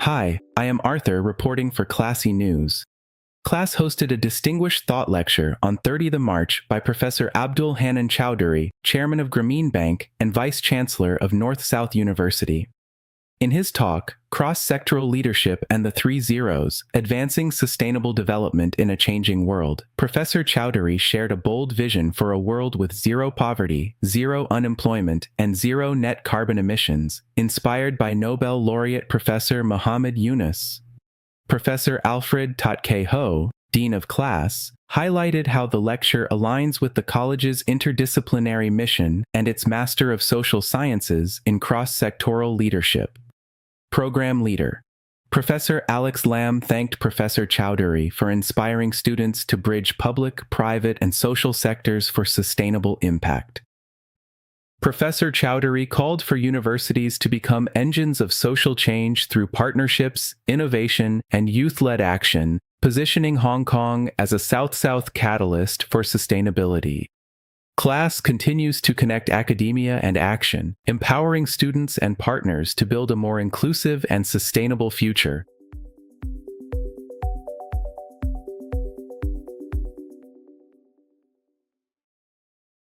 Hi, I am Arthur reporting for Classy News. Class hosted a distinguished thought lecture on 30th March by Professor Abdul Hannan CHOWDHURY, Chairman of Grameen Bank and Vice Chancellor of North-South University. In his talk, Cross-Sectoral Leadership and the Three Zeros, Advancing Sustainable Development in a Changing World, Professor CHOWDHURY shared a bold vision for a world with zero poverty, zero unemployment, and zero net carbon emissions, inspired by Nobel laureate Professor Muhammad Yunus. Professor Alfred Tatke Ho, Dean of Class, highlighted how the lecture aligns with the college's interdisciplinary mission and its Master of Social Sciences in Cross-Sectoral Leadership. Program Leader. Professor Alex Lam thanked Professor CHOWDHURY for inspiring students to bridge public, private, and social sectors for sustainable impact. Professor CHOWDHURY called for universities to become engines of social change through partnerships, innovation, and youth-led action, positioning Hong Kong as a South-South catalyst for sustainability. Class continues to connect academia and action, empowering students and partners to build a more inclusive and sustainable future,